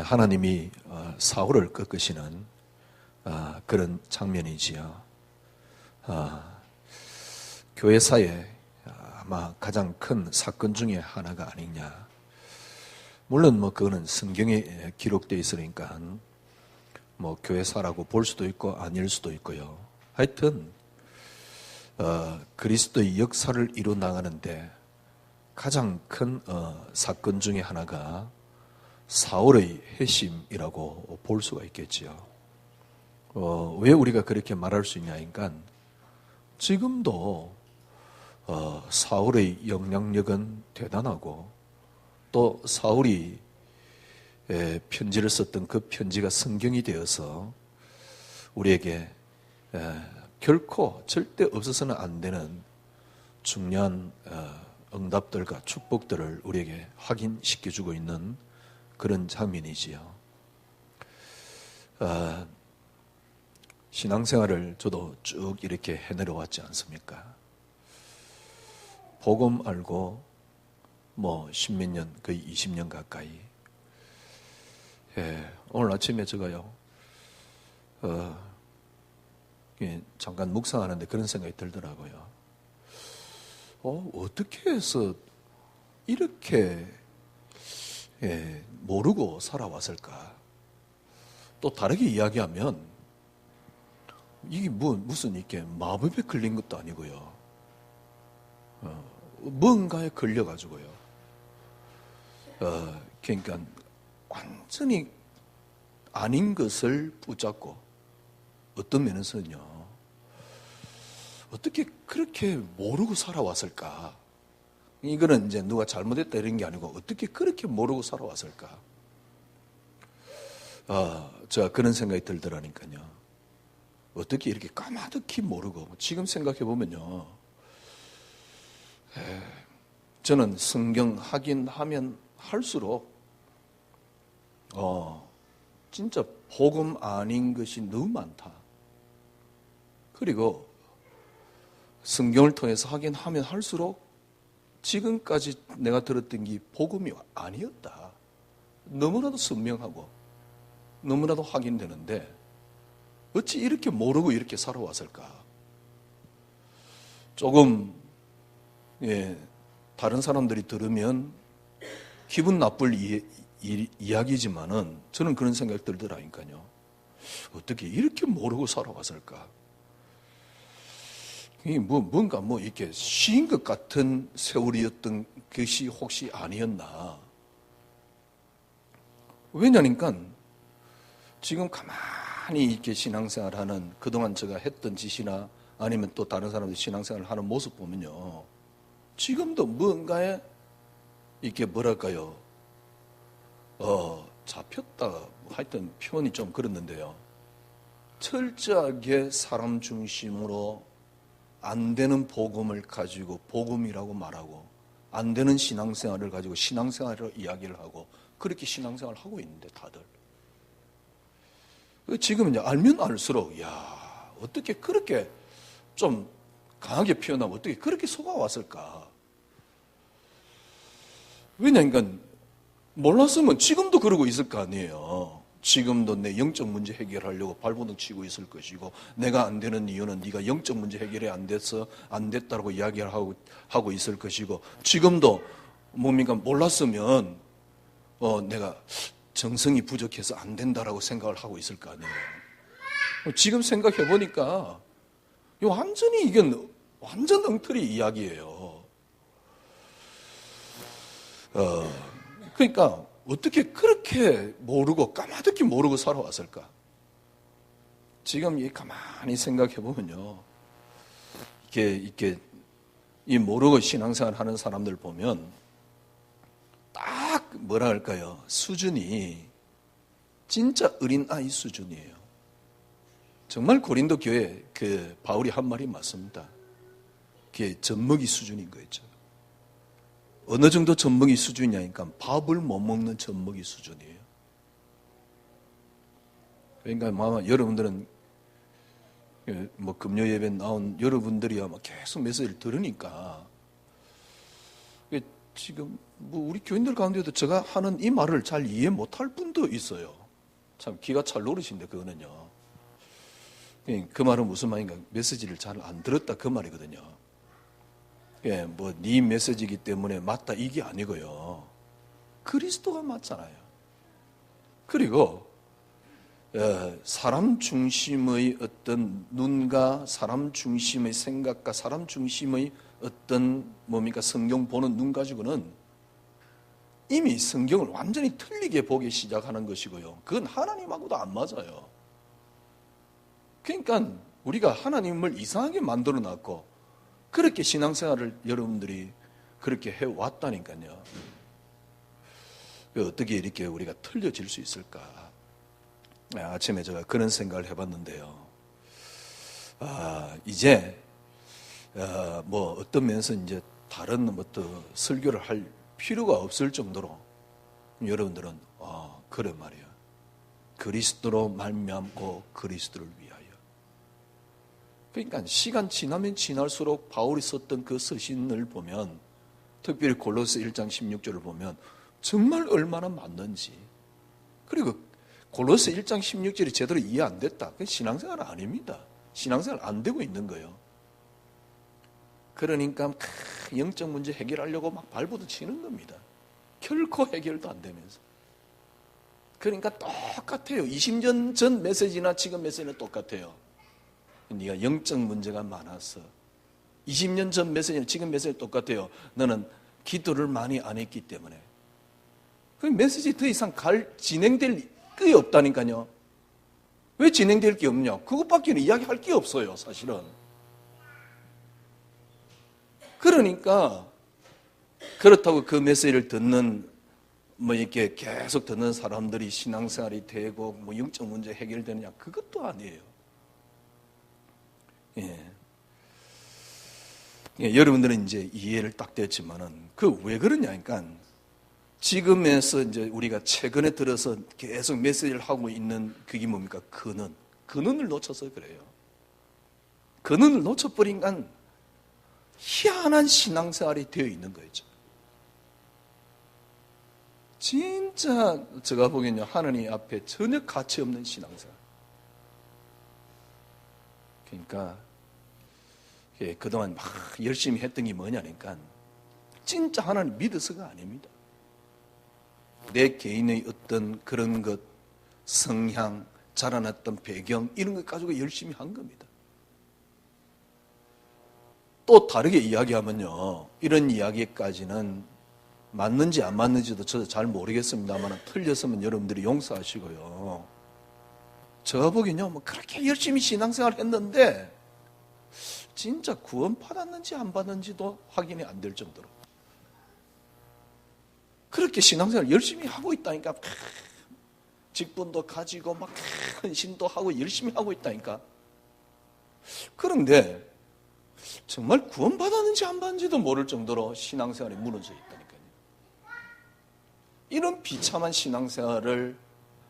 하나님이 사울을 꺾으시는 그런 장면이지요. 교회사에 아마 가장 큰 사건 중에 하나가 아니냐. 물론 그거는 성경에 기록되어 있으니까 교회사라고 볼 수도 있고 아닐 수도 있고요. 하여튼 그리스도의 역사를 이루 나가는데 가장 큰 사건 중에 하나가 사울의 회심이라고 볼 수가 있겠지요. 왜 우리가 그렇게 말할 수 있냐니까 지금도 사울의 영향력은 대단하고 또 사울이 편지를 썼던 그 편지가 성경이 되어서 우리에게 결코 절대 없어서는 안 되는 중요한 응답들과 축복들을 우리에게 확인시켜주고 있는 그런 장면이지요. 신앙생활을 저도 쭉 이렇게 해내려왔지 않습니까? 복음 알고 10몇 년, 거의 20년 가까이. 오늘 아침에 제가요, 잠깐 묵상하는데 그런 생각이 들더라고요. 어떻게 해서 이렇게 모르고 살아왔을까? 또 다르게 이야기하면 이게 무슨 이렇게 마법에 걸린 것도 아니고요. 뭔가에 걸려가지고요. 그러니까 완전히 아닌 것을 붙잡고 어떤 면에서는요. 어떻게 그렇게 모르고 살아왔을까? 이거는 이제 누가 잘못했다 이런 게 아니고 어떻게 그렇게 모르고 살아왔을까? 제가 그런 생각이 들더라니까요. 어떻게 이렇게 까마득히 모르고 지금 생각해 보면요. 저는 성경 하긴 하면 할수록 진짜 복음 아닌 것이 너무 많다. 그리고 성경을 통해서 하긴 하면 할수록 지금까지 내가 들었던 게 복음이 아니었다. 너무나도 선명하고 너무나도 확인되는데 어찌 이렇게 모르고 이렇게 살아왔을까? 조금 다른 사람들이 들으면 기분 나쁠 이야기지만은 저는 그런 생각이 들더라니까요. 어떻게 이렇게 모르고 살아왔을까? 뭔가 이렇게 쉬인 것 같은 세월이었던 것이 혹시 아니었나? 왜냐니까 지금 가만히 이렇게 신앙생활하는 그동안 제가 했던 짓이나 아니면 또 다른 사람들이 신앙생활을 하는 모습 보면요. 지금도 뭔가에 이렇게 뭐랄까요. 잡혔다. 하여튼 표현이 좀 그렇는데요. 철저하게 사람 중심으로 안 되는 복음을 가지고 복음이라고 말하고 안 되는 신앙생활을 가지고 신앙생활을 이야기를 하고 그렇게 신앙생활을 하고 있는데 다들. 지금 이제 알면 알수록 어떻게 그렇게 좀 강하게 표현하면 어떻게 그렇게 속아왔을까? 왜냐니까 몰랐으면 지금도 그러고 있을 거 아니에요. 지금도 내 영적 문제 해결하려고 발버둥 치고 있을 것이고 내가 안 되는 이유는 네가 영적 문제 해결이 안 돼서 안 됐다고 이야기를 하고 있을 것이고 지금도 뭡니까 몰랐으면 내가 정성이 부족해서 안 된다라고 생각을 하고 있을 거 아니에요. 지금 생각해 보니까 완전히 이게 완전 엉터리 이야기예요. 그러니까 어떻게 그렇게 모르고 까마득히 모르고 살아왔을까? 지금 가만히 생각해 보면요, 이렇게 이 모르고 신앙생활 하는 사람들 보면 딱 뭐라 할까요? 수준이 진짜 어린 아이 수준이에요. 정말 고린도 교회 그 바울이 한 말이 맞습니다. 그게 젖먹이 수준인 거였죠. 어느 정도 젖먹이 수준이냐니까 밥을 못 먹는 젖먹이 수준이에요. 그러니까 아마 여러분들은 금요 예배 나온 여러분들이 아마 계속 메시지를 들으니까 지금 뭐 우리 교인들 가운데도 제가 하는 이 말을 잘 이해 못할 분도 있어요. 참 기가 찰 노릇인데 그거는요. 그 말은 무슨 말인가? 메시지를 잘 안 들었다 그 말이거든요. 예, 뭐 네 메시지이기 때문에 맞다 이게 아니고요. 그리스도가 맞잖아요. 그리고 사람 중심의 어떤 눈과 사람 중심의 생각과 사람 중심의 어떤 뭡니까 성경 보는 눈 가지고는 이미 성경을 완전히 틀리게 보기 시작하는 것이고요. 그건 하나님하고도 안 맞아요. 그러니까 우리가 하나님을 이상하게 만들어 놨고 그렇게 신앙생활을 여러분들이 그렇게 해왔다니까요. 어떻게 이렇게 우리가 틀려질 수 있을까? 아침에 제가 그런 생각을 해봤는데요. 이제 뭐 어떤 면에서 이제 다른 어떤 설교를 할 필요가 없을 정도로 여러분들은 그래 말이야. 그리스도로 말미암고 그리스도를 위하여. 그러니까 시간 지나면 지날수록 바울이 썼던 그 서신을 보면 특별히 골로새 1장 16절을 보면 정말 얼마나 맞는지. 그리고 골로새 1장 16절이 제대로 이해 안 됐다. 그건 신앙생활 아닙니다. 신앙생활 안 되고 있는 거예요. 그러니까 영적 문제 해결하려고 막 발부도 치는 겁니다. 결코 해결도 안 되면서. 그러니까 똑같아요. 20년 전 메시지나 지금 메시지는 똑같아요. 네가 영적 문제가 많았어. 20년 전 메시지나 지금 메시지는 똑같아요. 너는 기도를 많이 안 했기 때문에. 그 메시지 더 이상 진행될 게 없다니까요. 왜 진행될 게 없냐? 그것밖에 이야기할 게 없어요, 사실은. 그러니까 그렇다고 그 메시지를 듣는 뭐 이렇게 계속 듣는 사람들이 신앙생활이 되고 뭐 영적 문제 해결되느냐? 그것도 아니에요. 여러분들은 이제 이해를 딱 됐지만은 그 왜 그러냐니까 지금에서 이제 우리가 최근에 들어서 계속 메시지를 하고 있는 그게 뭡니까? 근원을 놓쳐서 그래요. 근원을 놓쳐버리니까 희한한 신앙생활이 되어 있는 거죠. 진짜 제가 보기에는 하나님 앞에 전혀 가치 없는 신앙생활. 그러니까 그동안 막 열심히 했던 게 뭐냐니까 진짜 하나님 믿어서가 아닙니다. 내 개인의 어떤 그런 것, 성향, 자라났던 배경 이런 것 가지고 열심히 한 겁니다. 또 다르게 이야기하면요. 이런 이야기까지는 맞는지 안 맞는지도 저도 잘 모르겠습니다만 틀렸으면 여러분들이 용서하시고요. 제가 보기엔요. 뭐 그렇게 열심히 신앙생활 했는데 진짜 구원 받았는지 안 받았는지도 확인이 안 될 정도로 그렇게 신앙생활 열심히 하고 있다니까. 직분도 가지고 막 헌신도 하고 열심히 하고 있다니까. 그런데 정말 구원 받았는지 안 받았는지도 모를 정도로 신앙생활이 무너져 있다니까요. 이런 비참한 신앙생활을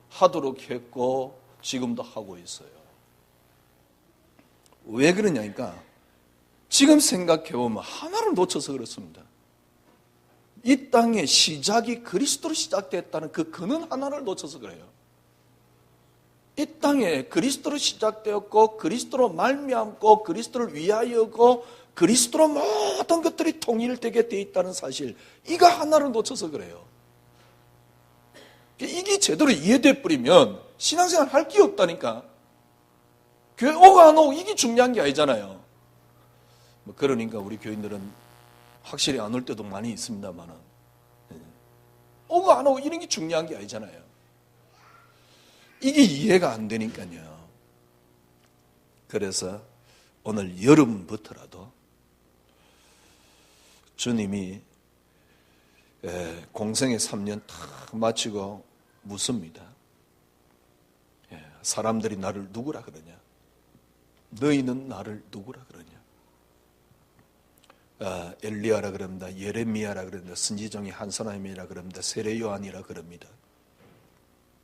하도록 했고 지금도 하고 있어요. 왜 그러냐니까 지금 생각해보면 하나를 놓쳐서 그렇습니다. 이 땅의 시작이 그리스도로 시작됐다는 그 근원 하나를 놓쳐서 그래요. 이 땅에 그리스도로 시작되었고 그리스도로 말미암고 그리스도를 위하여고 그리스도로 모든 것들이 통일되게 되어 있다는 사실, 이거 하나를 놓쳐서 그래요. 이게 제대로 이해돼 버리면 신앙생활 할 게 없다니까. 교회 오고 안 오고 이게 중요한 게 아니잖아요. 그러니까 우리 교인들은 확실히 안 올 때도 많이 있습니다만은 오고 안 오고 이런 게 중요한 게 아니잖아요. 이게 이해가 안 되니까요. 그래서 오늘 여름부터라도 주님이 공생의 3년 탁 마치고 묻습니다. 사람들이 나를 누구라 그러냐? 너희는 나를 누구라 그러냐? 엘리야라 그럽니다. 예레미야라 그럽니다. 선지종이 한 사람이라 그럽니다. 세례 요한이라 그럽니다.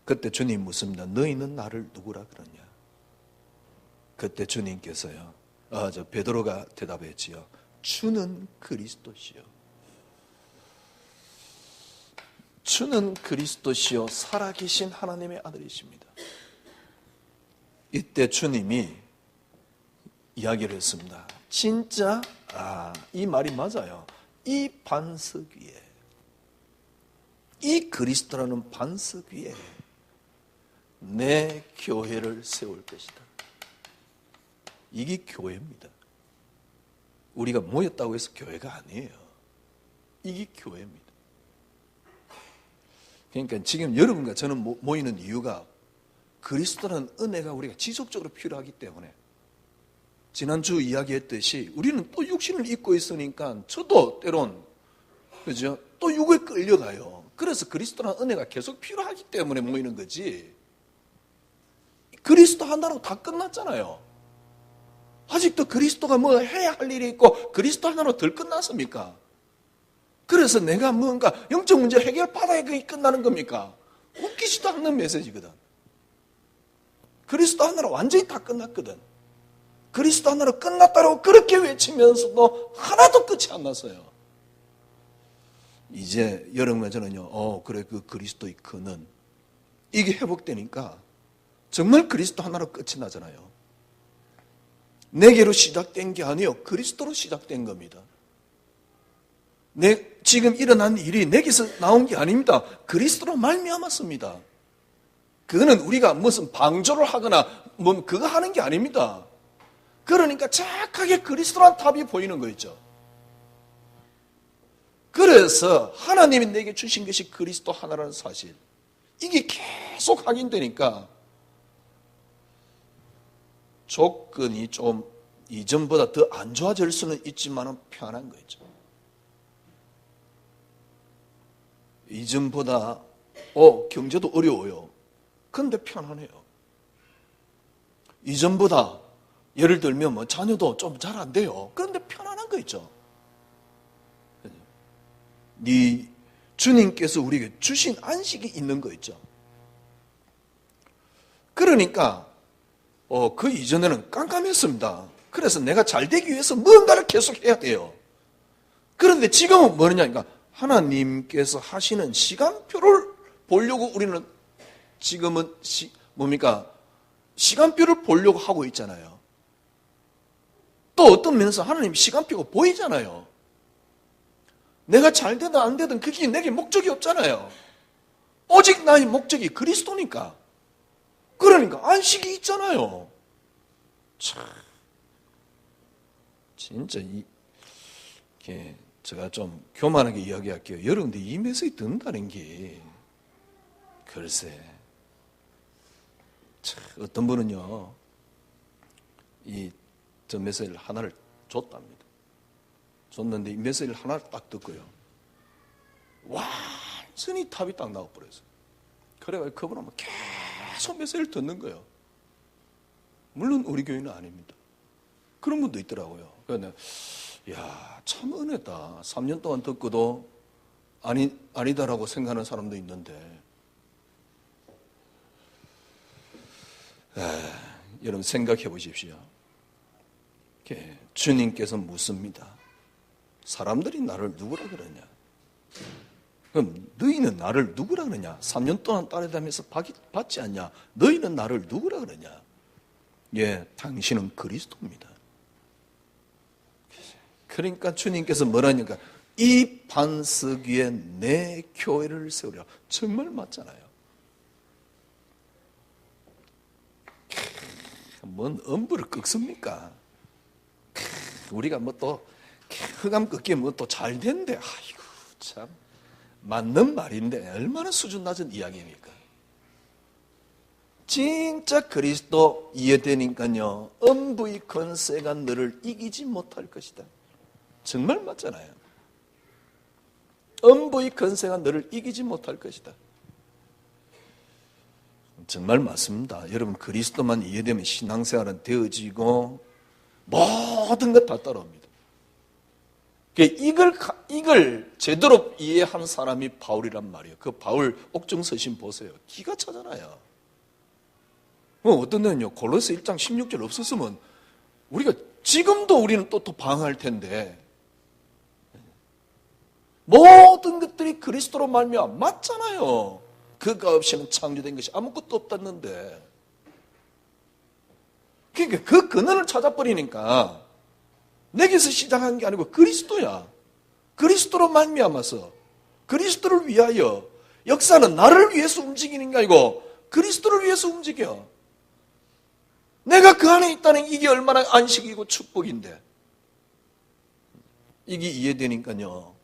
그때 주님 묻습니다. 너희는 나를 누구라 그러냐? 그때 주님께서요. 베드로가 대답했지요. 주는 그리스도시요. 주는 그리스도시요 살아계신 하나님의 아들이십니다. 이때 주님이 이야기를 했습니다. 진짜 이 말이 맞아요. 이 반석 위에, 이 그리스도라는 반석 위에 내 교회를 세울 것이다. 이게 교회입니다. 우리가 모였다고 해서 교회가 아니에요. 이게 교회입니다. 그러니까 지금 여러분과 저는 모이는 이유가 그리스도라는 은혜가 우리가 지속적으로 필요하기 때문에, 지난주 이야기했듯이 우리는 또 육신을 입고 있으니까 저도 때론 그죠? 또 육에 끌려가요. 그래서 그리스도라는 은혜가 계속 필요하기 때문에 모이는 거지, 그리스도 하나로 다 끝났잖아요. 아직도 그리스도가 뭐 해야 할 일이 있고 그리스도 하나로 덜 끝났습니까? 그래서 내가 뭔가 영적 문제 해결받아야 그게 끝나는 겁니까? 웃기지도 않는 메시지거든. 그리스도 하나로 완전히 다 끝났거든. 그리스도 하나로 끝났다고 그렇게 외치면서도 하나도 끝이 안 났어요. 이제 여러분과 저는요, 그래, 그 그리스도의 근원, 이게 회복되니까 정말 그리스도 하나로 끝이 나잖아요. 내게로 시작된 게 아니에요. 그리스도로 시작된 겁니다. 지금 일어난 일이 내게서 나온 게 아닙니다. 그리스도로 말미암았습니다. 그거는 우리가 무슨 방조를 하거나 뭐 그거 하는 게 아닙니다. 그러니까 정확하게 그리스도란 답이 보이는 거 있죠. 그래서 하나님이 내게 주신 것이 그리스도 하나라는 사실, 이게 계속 확인되니까 조건이 좀 이전보다 더 안 좋아질 수는 있지만 편한 거죠. 이전보다 경제도 어려워요. 그런데 편하네요. 이전보다 예를 들면 뭐 자녀도 좀 잘 안 돼요. 그런데 편안한 거 있죠. 주님께서 우리에게 주신 안식이 있는 거 있죠. 그러니까 그 이전에는 깜깜했습니다. 그래서 내가 잘 되기 위해서 뭔가를 계속 해야 돼요. 그런데 지금은 뭐냐, 그러니까 하나님께서 하시는 시간표를 보려고 우리는 지금은 시간표를 보려고 하고 있잖아요. 또 어떤 면에서 하나님 시간표가 보이잖아요. 내가 잘 되든 안 되든 그게 내게 목적이 없잖아요. 오직 나의 목적이 그리스도니까. 그러니까 안식이 있잖아요. 참, 진짜 제가 좀 교만하게 이야기할게요. 여러분들 이 메시지 듣는다는 게 글쎄, 참, 어떤 분은요, 저 메시지를 하나를 줬답니다. 줬는데 이 메시지를 하나를 딱 듣고요, 완전히 답이 딱 나와버렸어요. 그래가지고 그분은 계속 메시지를 듣는 거예요. 물론 우리 교회는 아닙니다. 그런 분도 있더라고요. 그래서 참 은혜다. 3년 동안 듣고도 아니다라고 생각하는 사람도 있는데, 여러분 생각해 보십시오. 주님께서 묻습니다. 사람들이 나를 누구라 그러냐? 그럼 너희는 나를 누구라 그러냐? 3년 동안 따라다니면서 받지 않냐? 너희는 나를 누구라 그러냐? 당신은 그리스도입니다. 그러니까 주님께서 뭐라니까, 이 반석 위에 내 교회를 세우려. 정말 맞잖아요. 뭔 엄부를 꺾습니까? 우리가 뭐 또 흑암 꺾기에 뭐 또 잘 된대. 아이고 참, 맞는 말인데 얼마나 수준 낮은 이야기입니까? 진짜 그리스도 이해되니까요, 엄부의 권세가 너를 이기지 못할 것이다. 정말 맞잖아요. 엄부의 권세가 너를 이기지 못할 것이다. 정말 맞습니다. 여러분, 그리스도만 이해되면 신앙생활은 되어지고 모든 것 다 따라옵니다. 이걸 제대로 이해한 사람이 바울이란 말이에요. 그 바울 옥중서신 보세요. 기가 차잖아요. 어떤 데는요, 골로새 1장 16절 없었으면 우리가 지금도 우리는 또 방황할 텐데, 모든 것들이 그리스도로 말미암아 맞잖아요. 그가 없이는 창조된 것이 아무것도 없다는데. 그러니까 그 근원을 찾아버리니까 내게서 시작한 게 아니고 그리스도야. 그리스도로 말미암아서 그리스도를 위하여 역사는 나를 위해서 움직이는 게 아니고 그리스도를 위해서 움직여. 내가 그 안에 있다는 이게 얼마나 안식이고 축복인데. 이게 이해되니까요.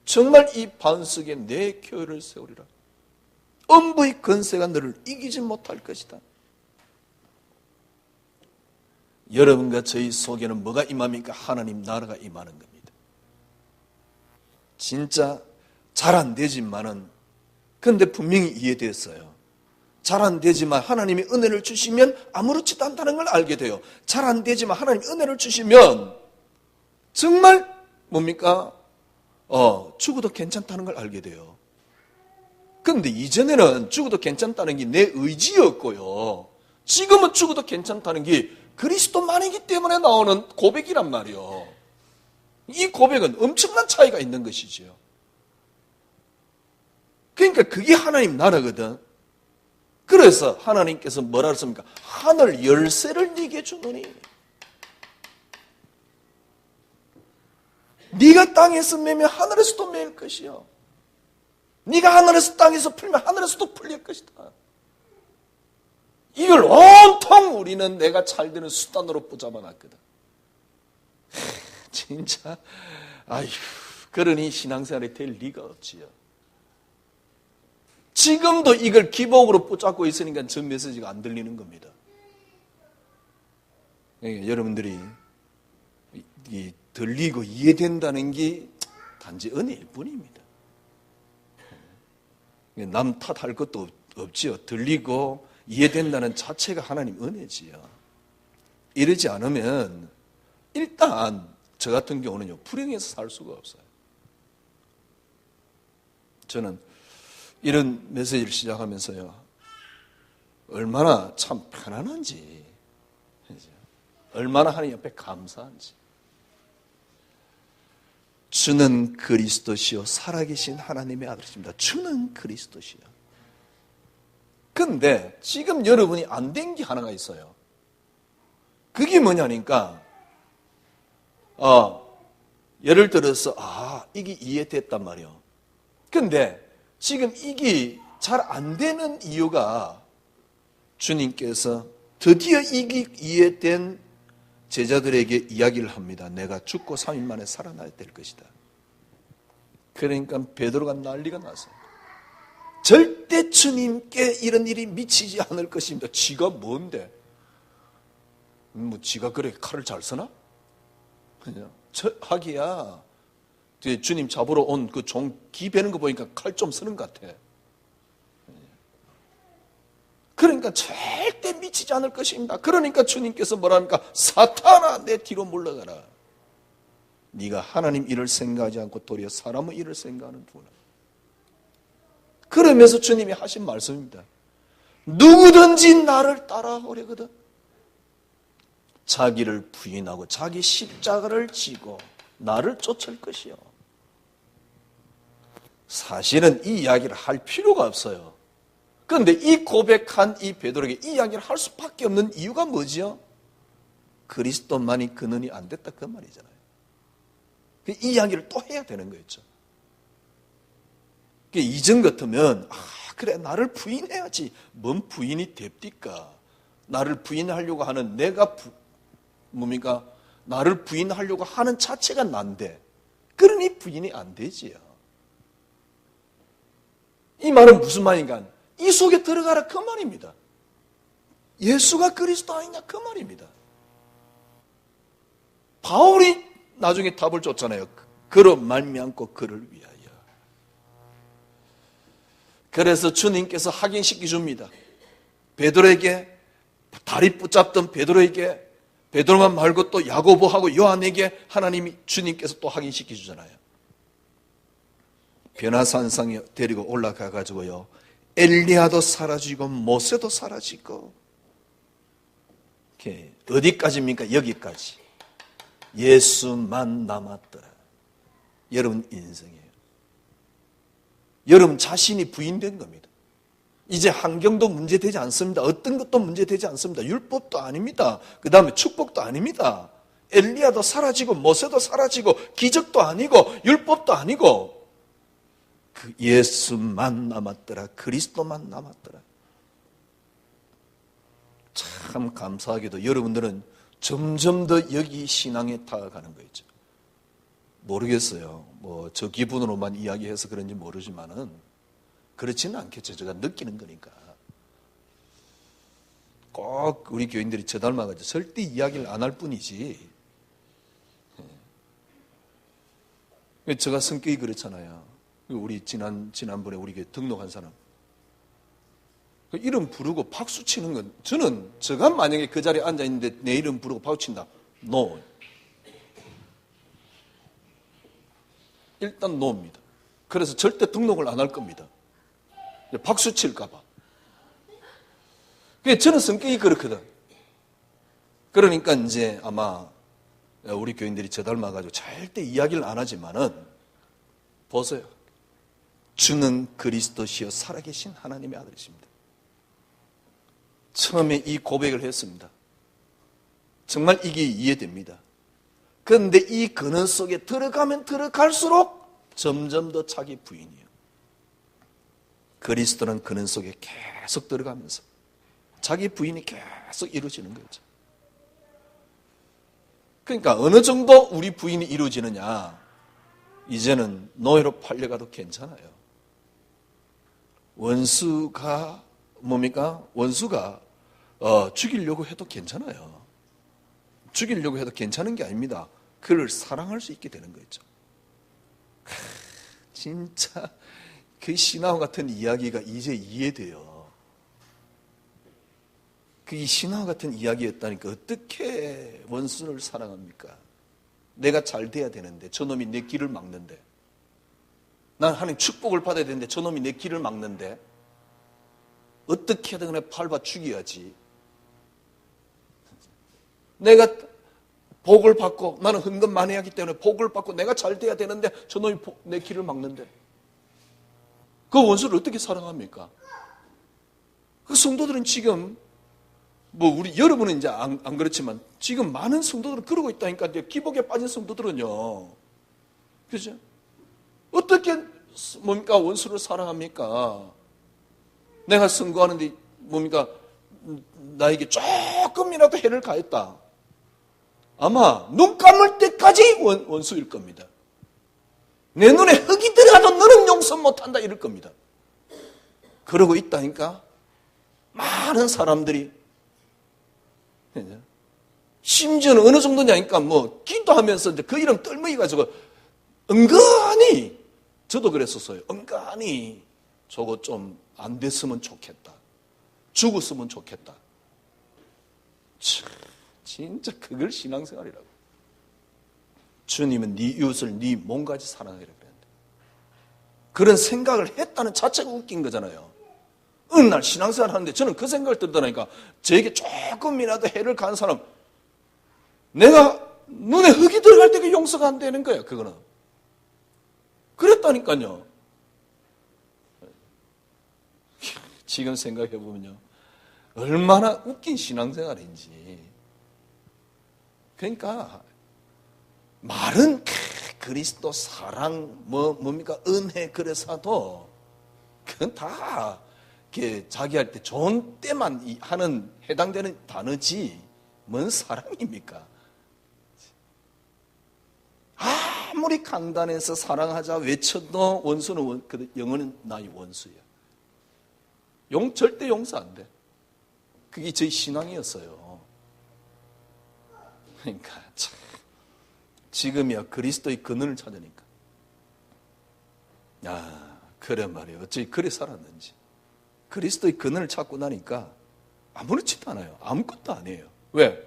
정말 이 반석에 내 교회를 세우리라. 음부의 권세가 너를 이기지 못할 것이다. 여러분과 저희 속에는 뭐가 임합니까? 하나님 나라가 임하는 겁니다. 진짜 잘 안 되지만은 근데 분명히 이해됐어요. 잘 안 되지만 하나님이 은혜를 주시면 아무렇지도 않다는 걸 알게 돼요. 잘 안 되지만 하나님이 은혜를 주시면 정말 뭡니까? 죽어도 괜찮다는 걸 알게 돼요. 그런데 이전에는 죽어도 괜찮다는 게 내 의지였고요. 지금은 죽어도 괜찮다는 게 그리스도만이기 때문에 나오는 고백이란 말이요. 이 고백은 엄청난 차이가 있는 것이지요. 그러니까 그게 하나님 나라거든. 그래서 하나님께서 뭐라 그랬습니까? 하늘 열쇠를 네게 주노니. 네가 땅에서 매면 하늘에서도 매일 것이요. 네가 하늘에서 땅에서 풀면 하늘에서도 풀릴 것이다. 이걸 온통 우리는 내가 잘 되는 수단으로 붙잡아 놨거든. 진짜 아휴, 그러니 신앙생활이 될 리가 없지요. 지금도 이걸 기복으로 붙잡고 있으니까 전 메시지가 안 들리는 겁니다. 그러니까 여러분들이 들리고 이해된다는 게 단지 은혜일 뿐입니다. 남 탓할 것도 없지요. 들리고 이해된다는 자체가 하나님 은혜지요. 이러지 않으면 일단 저 같은 경우는요, 불행해서 살 수가 없어요. 저는 이런 메시지를 시작하면서요, 얼마나 참 편안한지, 얼마나 하나님 옆에 감사한지. 주는 그리스도시요 살아계신 하나님의 아들이십니다. 주는 그리스도시요. 근데 지금 여러분이 안 된 게 하나가 있어요. 그게 뭐냐니까 예를 들어서 이게 이해됐단 말이에요. 근데 지금 이게 잘 안 되는 이유가 주님께서 드디어 이게 이해된 제자들에게 이야기를 합니다. 내가 죽고 3일 만에 살아나야 될 것이다. 그러니까 베드로가 난리가 났어요. 절대 주님께 이런 일이 미치지 않을 것입니다. 지가 뭔데? 뭐 지가 그래 칼을 잘 쓰나? 그냥 하기야 주님 잡으러 온 그 종 기 베는 거 보니까 칼 좀 쓰는 것 같아. 그러니까 절대 미치지 않을 것입니다. 그러니까 주님께서 뭐랍니까? 사탄아 내 뒤로 물러가라. 네가 하나님 일을 생각하지 않고 도리어 사람의 일을 생각하는 구나. 그러면서 주님이 하신 말씀입니다. 누구든지 나를 따라오려거든 자기를 부인하고 자기 십자가를 지고 나를 쫓을 것이요. 사실은 이 이야기를 할 필요가 없어요. 그런데 이 고백한 이 베드로에게 이 이야기를 할 수밖에 없는 이유가 뭐지요? 그리스도만이 근원이 안 됐다 그 말이잖아요. 이 이야기를 또 해야 되는 거였죠. 이전 같으면 그래 나를 부인해야지. 뭔 부인이 됩니까? 나를 부인하려고 하는 내가 뭡니까? 나를 부인하려고 하는 자체가 난데 그러니 부인이 안 되지요. 이 말은 무슨 말인가? 이 속에 들어가라 그 말입니다. 예수가 그리스도 아니냐 그 말입니다. 바울이 나중에 답을 줬잖아요. 그로 말미암고 그를 위하여. 그래서 주님께서 확인시켜 줍니다. 베드로에게 다리 붙잡던 베드로에게 베드로만 말고 또 야고보하고 요한에게 하나님이 주님께서 또 확인시켜 주잖아요. 변화산상에 데리고 올라가 가지고요. 엘리야도 사라지고 모세도 사라지고 어디까지입니까? 여기까지. 예수만 남았더라. 여러분 인생이에요. 여러분 자신이 부인된 겁니다. 이제 환경도 문제되지 않습니다. 어떤 것도 문제되지 않습니다. 율법도 아닙니다. 그 다음에 축복도 아닙니다. 엘리야도 사라지고 모세도 사라지고 기적도 아니고 율법도 아니고 그 예수만 남았더라. 그리스도만 남았더라. 참 감사하게도 여러분들은 점점 더 여기 신앙에 다가가는 거죠. 모르겠어요. 뭐 저 기분으로만 이야기해서 그런지 모르지만은 그렇지는 않겠죠. 제가 느끼는 거니까. 꼭 우리 교인들이 저 닮아가지고 절대 이야기를 안 할 뿐이지. 제가 성격이 그렇잖아요. 우리 지난번에 우리 교회 등록한 사람. 이름 부르고 박수 치는 건 저는 제가 만약에 그 자리에 앉아 있는데 내 이름 부르고 박수 친다. No. 일단 no입니다. 그래서 절대 등록을 안 할 겁니다. 박수 칠까 봐. 저는 성격이 그렇거든. 그러니까 이제 아마 우리 교인들이 저 닮아가지고 절대 이야기를 안 하지만은 보세요. 주는 그리스도시요 살아계신 하나님의 아들이십니다. 처음에 이 고백을 했습니다. 정말 이게 이해됩니다. 그런데 이 근원 속에 들어가면 들어갈수록 점점 더 자기 부인이에요. 그리스도는 근원 속에 계속 들어가면서 자기 부인이 계속 이루어지는 거죠. 그러니까 어느 정도 우리 부인이 이루어지느냐, 이제는 노예로 팔려가도 괜찮아요. 원수가 뭡니까? 원수가 죽이려고 해도 괜찮아요. 죽이려고 해도 괜찮은 게 아닙니다. 그를 사랑할 수 있게 되는 거죠. 진짜 그 신하와 같은 이야기가 이제 이해돼요. 그 신하와 같은 이야기였다니까 어떻게 원수를 사랑합니까? 내가 잘 돼야 되는데 저놈이 내 길을 막는데, 난 하나님 축복을 받아야 되는데 저놈이 내 길을 막는데 어떻게든 그냥 밟아 죽여야지. 내가 복을 받고 나는 헌금 많이 하기 때문에 복을 받고 내가 잘 돼야 되는데 저놈이 내 길을 막는데 그 원수를 어떻게 사랑합니까? 그 성도들은 지금 우리 여러분은 이제 안 그렇지만 지금 많은 성도들은 그러고 있다니까. 기복에 빠진 성도들은요. 그죠? 어떻게 뭡니까 원수를 사랑합니까? 내가 선거하는데 뭡니까 나에게 조금이라도 해를 가했다. 아마 눈 감을 때까지 원수일 겁니다. 내 눈에 흙이 들어가도 너는 용서 못한다 이럴 겁니다. 그러고 있다니까. 많은 사람들이 심지어는 어느 정도냐니까 기도하면서 이제 그 이름 떨먹이가지고 은근히 저도 그랬었어요. 은근히 저거 좀 안 됐으면 좋겠다. 죽었으면 좋겠다. 진짜 그걸 신앙생활이라고. 주님은 네 이웃을 네 몸같이 사랑하기로 그랬는데 그런 생각을 했다는 자체가 웃긴 거잖아요. 어느 날 신앙생활 하는데 저는 그 생각을 들더라니까. 저에게 조금이라도 해를 가한 사람, 내가 눈에 흙이 들어갈 때 그 용서가 안 되는 거야. 그거는 그랬다니까요. 지금 생각해보면요 얼마나 웃긴 신앙생활인지. 그러니까 말은 그리스도 사랑 뭡니까 은혜 그래서도 그건 다 자기 할 때 좋은 때만 하는 해당되는 단어지 뭔 사랑입니까? 아무리 강단해서 사랑하자 외쳐도 원수는 영혼은 나의 원수야. 절대 용서 안 돼. 그게 저희 신앙이었어요. 그러니까 참 지금이야 그리스도의 근원을 찾으니까. 그래 말이에요. 어찌 그래 살았는지. 그리스도의 근원을 찾고 나니까 아무렇지도 않아요. 아무것도 아니에요. 왜?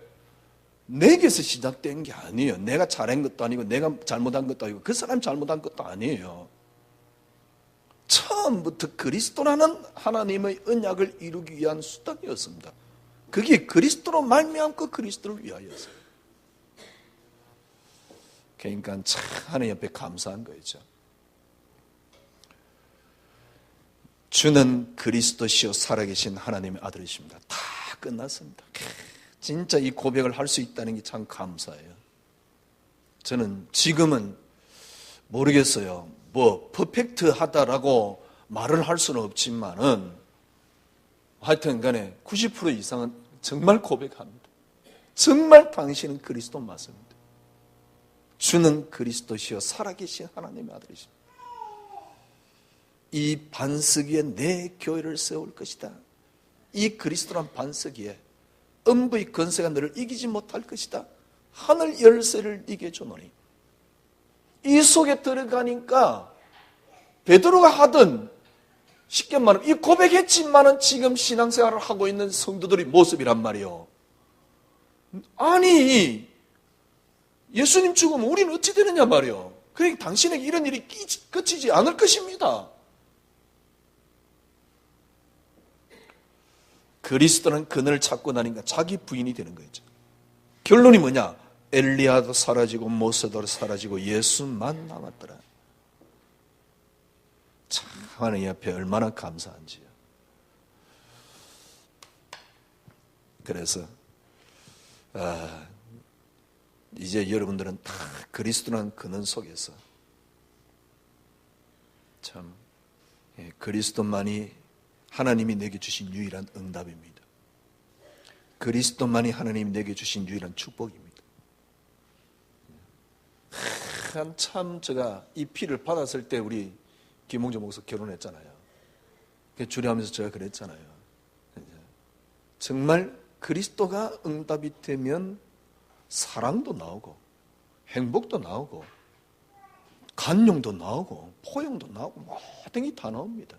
내게서 시작된 게 아니에요. 내가 잘한 것도 아니고 내가 잘못한 것도 아니고 그 사람이 잘못한 것도 아니에요. 처음부터 그리스도라는 하나님의 언약을 이루기 위한 수단이었습니다. 그게 그리스도로 말미암고 그리스도를 위하여서요. 그러니까 참 하나님 옆에 감사한 거죠. 주는 그리스도시요 살아계신 하나님의 아들이십니다. 다 끝났습니다. 진짜 이 고백을 할 수 있다는 게 참 감사해요. 저는 지금은 모르겠어요. 뭐 퍼펙트하다라고 말을 할 수는 없지만은 하여튼 간에 90% 이상은 정말 고백합니다. 정말 당신은 그리스도 맞습니다. 주는 그리스도시요 살아계신 하나님의 아들이십니다. 이 반석 위에 내 교회를 세울 것이다. 이 그리스도란 반석 위에 음부의 권세가 너를 이기지 못할 것이다. 하늘 열쇠를 네게 주노니. 이 속에 들어가니까 베드로가 하던 쉽게 말하면 이 고백했지만은 지금 신앙생활을 하고 있는 성도들의 모습이란 말이에요. 아니 예수님 죽으면 우리는 어찌 되느냐 말이에요. 그러니까 당신에게 이런 일이 그치지 않을 것입니다. 그리스도는 그늘을 찾고 나니까 자기 부인이 되는 거죠. 결론이 뭐냐? 엘리야도 사라지고 모세도 사라지고 예수만 남았더라. 참 하나님 앞에 얼마나 감사한지요. 그래서 이제 여러분들은 다 그리스도라는 그늘 속에서 참 그리스도만이 하나님이 내게 주신 유일한 응답입니다. 그리스도만이 하나님이 내게 주신 유일한 축복입니다. 참 제가 이 피를 받았을 때 우리 김홍조 목사 결혼했잖아요. 주례하면서 제가 그랬잖아요. 정말 그리스도가 응답이 되면 사랑도 나오고 행복도 나오고 간용도 나오고 포용도 나오고 모든 게 다 나옵니다.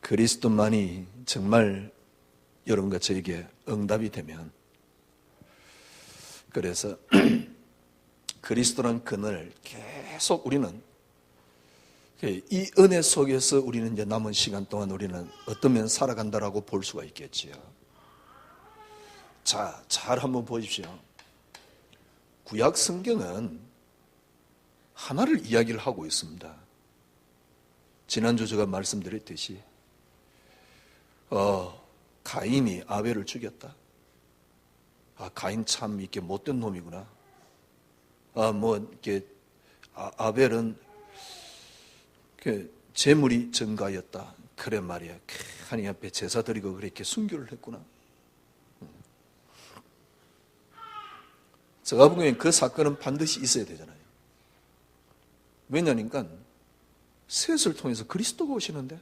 그리스도만이 정말 여러분과 저에게 응답이 되면, 그래서 그리스도란 그늘 계속 우리는 이 은혜 속에서 우리는 이제 남은 시간 동안 우리는 어떠면 살아간다라고 볼 수가 있겠지요. 자, 잘 한번 보십시오. 구약 성경은 하나를 이야기를 하고 있습니다. 지난주 제가 말씀드렸듯이 가인이 아벨을 죽였다. 가인 참 이렇게 못된 놈이구나. 아벨은 재물이 증가였다. 그래 말이야. 하나님 앞에 제사 드리고 그렇게 순교를 했구나. 제가 보기엔 그 사건은 반드시 있어야 되잖아요. 왜냐니까 셋을 통해서 그리스도가 오시는데,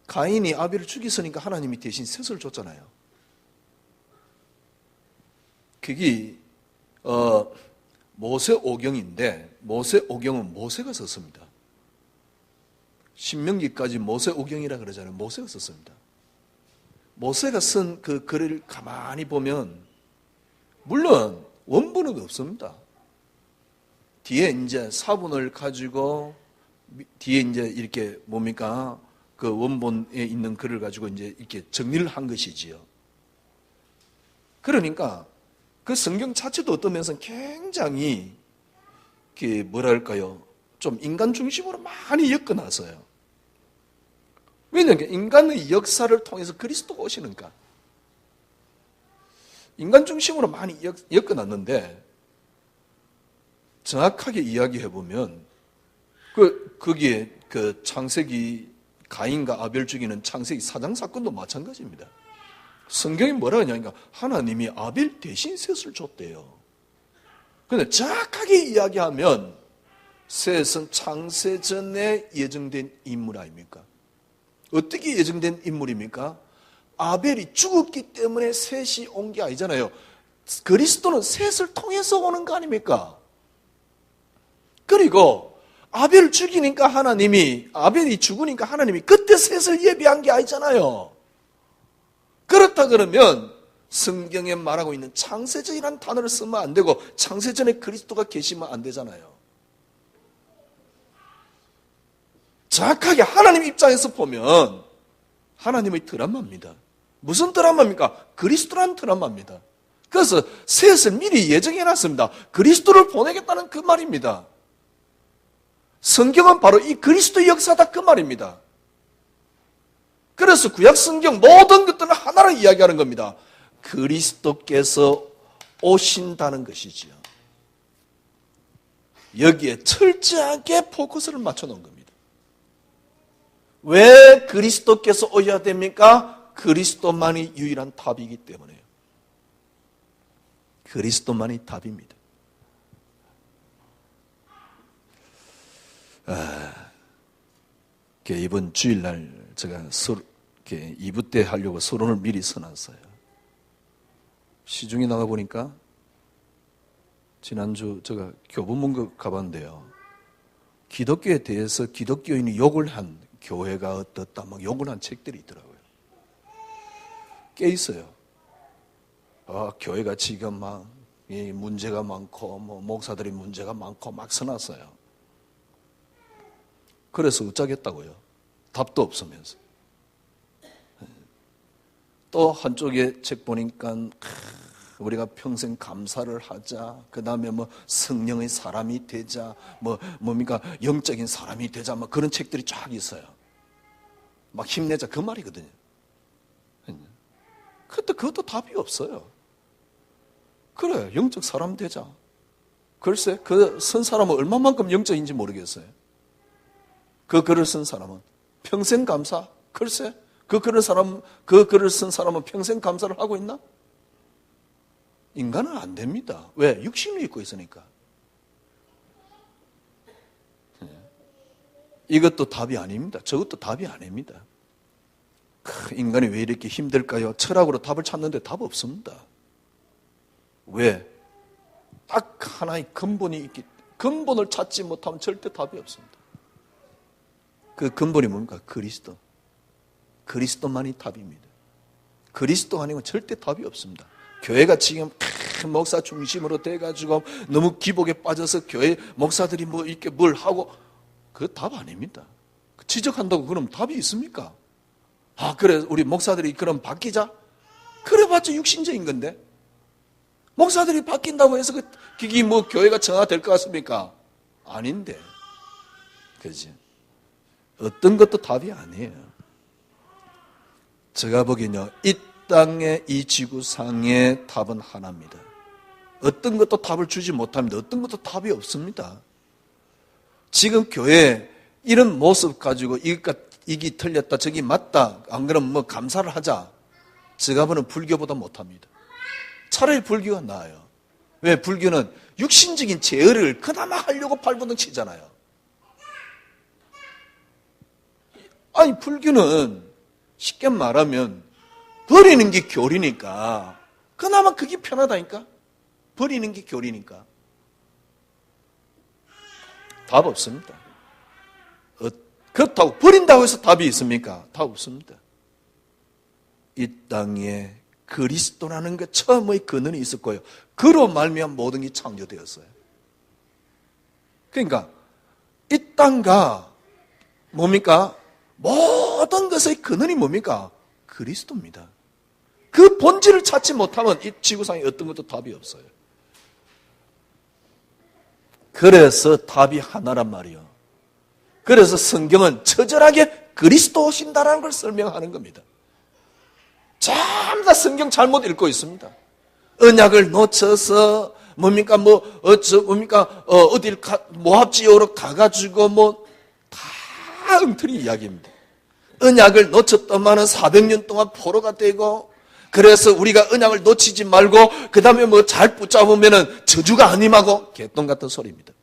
가인이 아벨을 죽였으니까 하나님이 대신 셋을 줬잖아요. 그게 모세오경인데, 모세오경은 모세가 썼습니다. 신명기까지 모세오경이라 그러잖아요. 모세가 썼습니다. 모세가 쓴 그 글을 가만히 보면 물론 원본은 없습니다. 뒤에 이제 사본을 가지고 뒤에 이제 이렇게 뭡니까? 그 원본에 있는 글을 가지고 이제 이렇게 정리를 한 것이지요. 그러니까 그 성경 자체도 어떤 면에서는 굉장히 뭐랄까요? 좀 인간 중심으로 많이 엮어놨어요. 왜냐하면 인간의 역사를 통해서 그리스도가 오시니까. 인간 중심으로 많이 엮어놨는데, 정확하게 이야기해보면, 거기에 그 창세기, 가인과 아벨 죽이는 창세기 4장 사건도 마찬가지입니다. 성경이 뭐라 하냐니까, 하나님이 아벨 대신 셋을 줬대요. 그런데 정확하게 이야기하면, 셋은 창세전에 예정된 인물 아닙니까? 어떻게 예정된 인물입니까? 아벨이 죽었기 때문에 셋이 온 게 아니잖아요. 그리스도는 셋을 통해서 오는 거 아닙니까? 그리고 아벨을 죽이니까 아벨이 죽으니까 하나님이 그때 셋을 예비한 게 아니잖아요. 그렇다 그러면 성경에 말하고 있는 창세전이라는 단어를 쓰면 안 되고 창세전에 그리스도가 계시면 안 되잖아요. 정확하게 하나님 입장에서 보면 하나님의 드라마입니다. 무슨 드라마입니까? 그리스도라는 드라마입니다. 그래서 셋을 미리 예정해놨습니다. 그리스도를 보내겠다는 그 말입니다. 성경은 바로 이 그리스도의 역사다 그 말입니다. 그래서 구약 성경 모든 것들은 하나를 이야기하는 겁니다. 그리스도께서 오신다는 것이지요. 여기에 철저하게 포커스를 맞춰놓은 겁니다. 왜 그리스도께서 오셔야 됩니까? 그리스도만이 유일한 답이기 때문에요. 그리스도만이 답입니다. 이번 주일날 제가 2부 때 하려고 서론을 미리 써놨어요. 시중에 나가보니까 지난주 제가 교보문고 가봤는데요. 기독교에 대해서 기독교인이 욕을 한 교회가 어떻다 막 욕을 한 책들이 있더라고요. 꽤 있어요. 교회가 지금 막 문제가 많고 목사들이 문제가 많고 막 써놨어요. 그래서 어쩌겠다고요. 답도 없으면서. 또 한쪽에 책 보니까 우리가 평생 감사를 하자. 그 다음에 성령의 사람이 되자. 뭡니까 영적인 사람이 되자. 그런 책들이 쫙 있어요. 막 힘내자 그 말이거든요. 그런데 그것도 답이 없어요. 그래 영적 사람 되자. 글쎄 그 쓴 사람은 얼마만큼 영적인지 모르겠어요. 그 글을 쓴 사람은 평생 감사? 글쎄 그 글을 쓴 사람은 평생 감사를 하고 있나? 인간은 안 됩니다. 왜? 육신을 입고 있으니까. 이것도 답이 아닙니다. 저것도 답이 아닙니다. 인간이 왜 이렇게 힘들까요? 철학으로 답을 찾는데 답 없습니다. 왜? 딱 하나의 근본을 찾지 못하면 절대 답이 없습니다. 그 근본이 뭡니까? 그리스도. 그리스도만이 답입니다. 그리스도 아니면 절대 답이 없습니다. 교회가 지금 목사 중심으로 돼가지고 너무 기복에 빠져서 교회 목사들이 이렇게 뭘 하고 그거 답 아닙니다. 지적한다고 그럼 답이 있습니까? 그래 우리 목사들이 그럼 바뀌자? 그래봤자 육신적인 건데 목사들이 바뀐다고 해서 그게 교회가 정화될 것 같습니까? 아닌데 그지? 어떤 것도 답이 아니에요. 제가 보기엔요 이 땅의 이 지구상의 답은 하나입니다. 어떤 것도 답을 주지 못합니다. 어떤 것도 답이 없습니다. 지금 교회 이런 모습 가지고 이게 틀렸다 저기 맞다 안 그러면 감사를 하자. 제가 보는 불교보다 못합니다. 차라리 불교가 나아요. 왜? 불교는 육신적인 제어를 그나마 하려고 발버둥 치잖아요. 아니 불교는 쉽게 말하면 버리는 게 교리니까 그나마 그게 편하다니까. 버리는 게 교리니까. 답 없습니다. 그렇다고 버린다고 해서 답이 있습니까? 답 없습니다. 이 땅에 그리스도라는 게 처음의 근원이 있었고요. 그로 말미암아 모든 게 창조되었어요. 그러니까 이 땅과 뭡니까? 모든 것의 근원이 뭡니까? 그리스도입니다. 그 본질을 찾지 못하면 이 지구상에 어떤 것도 답이 없어요. 그래서 답이 하나란 말이요. 그래서 성경은 처절하게 그리스도 오신다라는 걸 설명하는 겁니다. 전부 다 성경 잘못 읽고 있습니다. 언약을 놓쳐서 어딜 모합지역으로 가가지고 다 엉터리 이야기입니다. 언약을 놓쳤더만은 400년 동안 포로가 되고 그래서 우리가 언약을 놓치지 말고 그 다음에 잘 붙잡으면은 저주가 안 임하고 개똥 같은 소리입니다.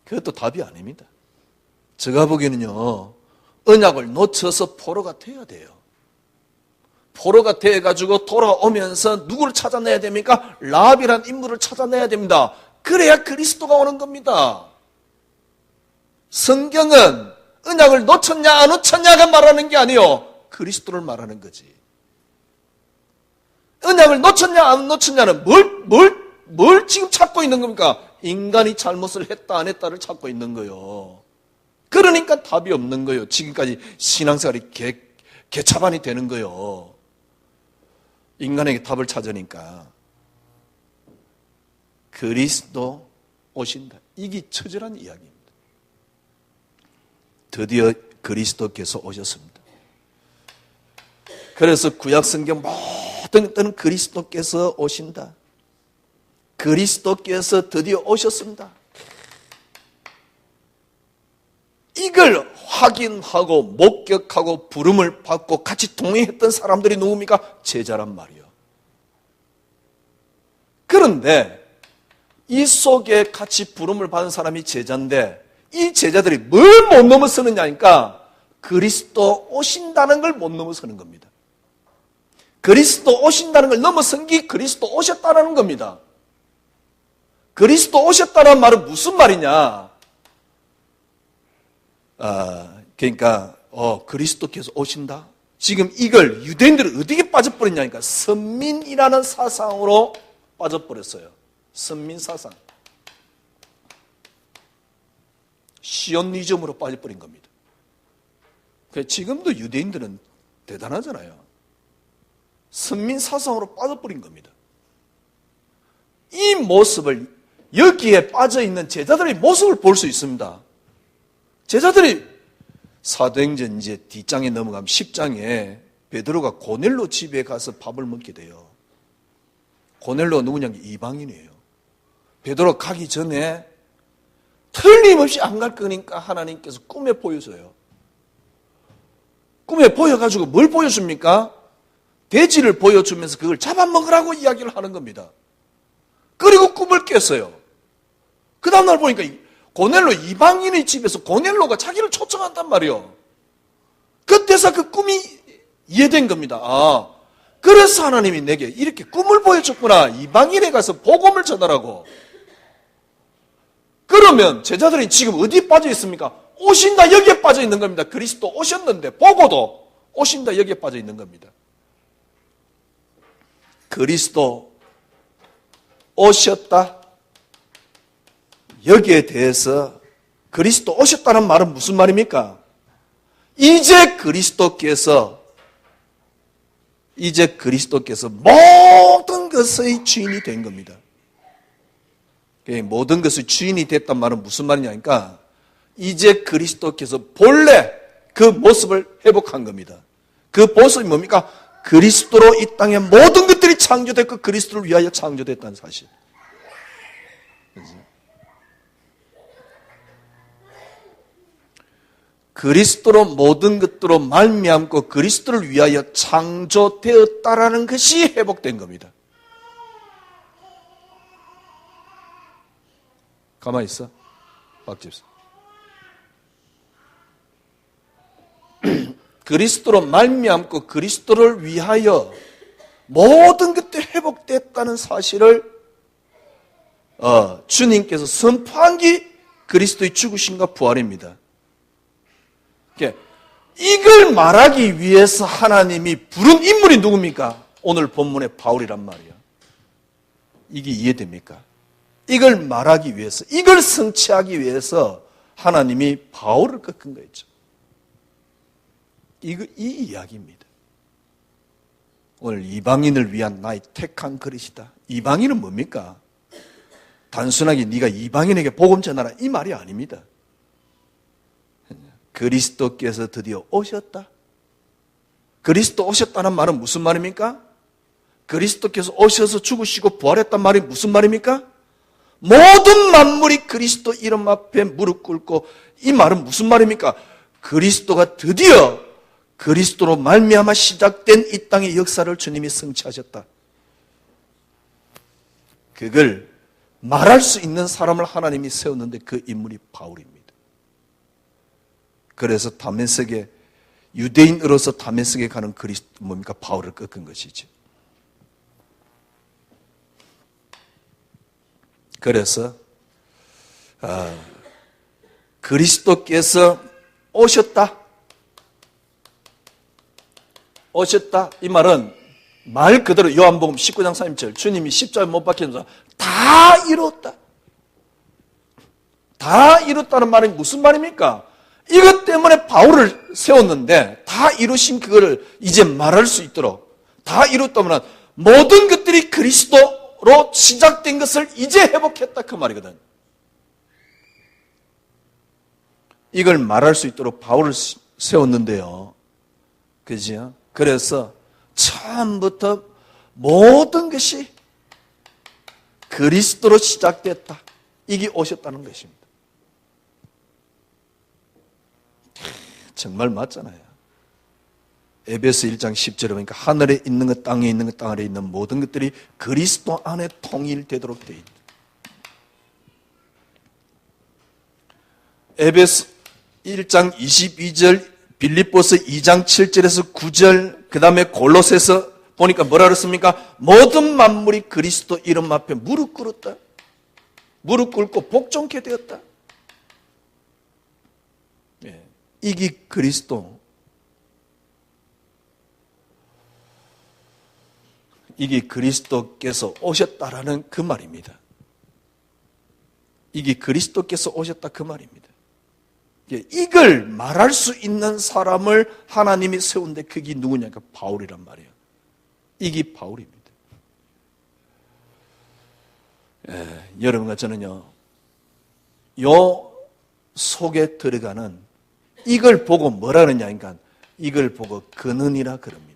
그것도 답이 아닙니다. 제가 보기에는요 언약을 놓쳐서 포로가 돼야 돼요. 포로가 돼가지고 돌아오면서 누구를 찾아내야 됩니까? 라합이라는 인물을 찾아내야 됩니다. 그래야 그리스도가 오는 겁니다. 성경은 언약을 놓쳤냐 안 놓쳤냐가 말하는 게 아니에요. 그리스도를 말하는 거지. 언약을 놓쳤냐 안 놓쳤냐는 뭘 지금 찾고 있는 겁니까? 인간이 잘못을 했다 안 했다를 찾고 있는 거예요. 그러니까 답이 없는 거예요. 지금까지 신앙생활이 개차반이 되는 거예요. 인간에게 답을 찾으니까 그리스도 오신다. 이게 처절한 이야기입니다. 드디어 그리스도께서 오셨습니다. 그래서 구약성경 모든 것들은 그리스도께서 오신다. 그리스도께서 드디어 오셨습니다. 이걸 확인하고 목격하고 부름을 받고 같이 동행했던 사람들이 누굽니까? 제자란 말이요. 그런데 이 속에 같이 부름을 받은 사람이 제자인데 이 제자들이 뭘 못 넘어서느냐니까 그리스도 오신다는 걸 못 넘어서는 겁니다. 그리스도 오신다는 걸 넘어선 게 그리스도 오셨다는 겁니다. 그리스도 오셨다는 말은 무슨 말이냐? 그러니까 그리스도께서 오신다. 지금 이걸 유대인들은 어디에 빠져버렸냐니까 선민이라는 사상으로 빠져버렸어요. 선민 사상. 시온니즘으로 빠져버린 겁니다. 지금도 유대인들은 대단하잖아요. 선민 사상으로 빠져버린 겁니다. 이 모습을 여기에 빠져있는 제자들의 모습을 볼 수 있습니다. 제자들이 사도행전 이제 뒷장에 넘어가면 10장에 베드로가 고넬로 집에 가서 밥을 먹게 돼요. 고넬로가 누구냐면 이방인이에요. 베드로 가기 전에 틀림없이 안 갈 거니까 하나님께서 꿈에 보여줘요. 꿈에 보여가지고 뭘 보여줍니까? 돼지를 보여주면서 그걸 잡아먹으라고 이야기를 하는 겁니다. 그리고 꿈을 깼어요. 그 다음날 보니까 고넬로 이방인의 집에서 고넬로가 자기를 초청한단 말이에요. 그때서 그 꿈이 이해된 겁니다. 그래서 하나님이 내게 이렇게 꿈을 보여줬구나. 이방인에 가서 복음을 전하라고. 그러면 제자들이 지금 어디에 빠져 있습니까? 오신다 여기에 빠져 있는 겁니다. 그리스도 오셨는데 보고도 오신다 여기에 빠져 있는 겁니다. 그리스도 오셨다. 여기에 대해서 그리스도 오셨다는 말은 무슨 말입니까? 이제 그리스도께서 모든 것의 주인이 된 겁니다. 모든 것의 주인이 됐단 말은 무슨 말이냐니까 이제 그리스도께서 본래 그 모습을 회복한 겁니다. 그 모습이 뭡니까? 그리스도로 이 땅의 모든 것들이 창조됐고 그리스도를 위하여 창조됐다는 사실. 그리스도로 모든 것들로 말미암고 그리스도를 위하여 창조되었다라는 것이 회복된 겁니다. 가만히 있어, 박 집사. 그리스도로 말미암고 그리스도를 위하여 모든 것들이 회복됐다는 사실을 주님께서 선포한 게 그리스도의 죽으심과 부활입니다. 이걸 말하기 위해서 하나님이 부른 인물이 누굽니까? 오늘 본문의 바울이란 말이야. 이게 이해됩니까? 이걸 말하기 위해서, 이걸 성취하기 위해서 하나님이 바울을 꺾은 거였죠. 이 이야기입니다. 오늘 이방인을 위한 나의 택한 그릇이다. 이방인은 뭡니까? 단순하게 네가 이방인에게 복음 전하라 이 말이 아닙니다. 그리스도께서 드디어 오셨다. 그리스도 오셨다는 말은 무슨 말입니까? 그리스도께서 오셔서 죽으시고 부활했단 말이 무슨 말입니까? 모든 만물이 그리스도 이름 앞에 무릎 꿇고, 이 말은 무슨 말입니까? 그리스도가 드디어 그리스도로 말미암아 시작된 이 땅의 역사를 주님이 성취하셨다. 그걸 말할 수 있는 사람을 하나님이 세웠는데 그 인물이 바울입니다. 그래서 다메섹에, 유대인으로서 다메섹에 가는 뭡니까? 바울을 꺾은 것이죠. 그래서 그리스도께서 오셨다. 이 말은 말 그대로 요한복음 19장 3절 주님이 십자가에 못 박히면서 다 이뤘다. 다 이뤘다는 말이 무슨 말입니까? 이것 때문에 바울을 세웠는데 다 이루신 그거를 이제 말할 수 있도록, 다 이뤘다면 모든 것들이 그리스도로 시작된 것을 이제 회복했다 그 말이거든. 이걸 말할 수 있도록 바울을 세웠는데요. 그죠? 그래서 처음부터 모든 것이 그리스도로 시작됐다. 이게 오셨다는 것입니다. 정말 맞잖아요. 에베소 1장 10절에 보니까 하늘에 있는 것, 땅에 있는 것, 땅 아래에 있는 모든 것들이 그리스도 안에 통일되도록 되어 있다. 에베소 1장 22절, 빌립보서 2장 7절에서 9절, 그 다음에 골로새서 보니까 뭐라 그랬습니까? 모든 만물이 그리스도 이름 앞에 무릎 꿇었다. 무릎 꿇고 복종케 되었다. 예, 이게 그리스도. 이게 그리스도께서 오셨다라는 그 말입니다. 이게 그리스도께서 오셨다 그 말입니다. 이걸 말할 수 있는 사람을 하나님이 세운데 그게 누구냐니까 바울이란 말이에요. 이게 바울입니다. 여러분과 저는요, 요 속에 들어가는 이걸 보고 뭐라 그러냐니까 이걸 보고 근원이라 그럽니다.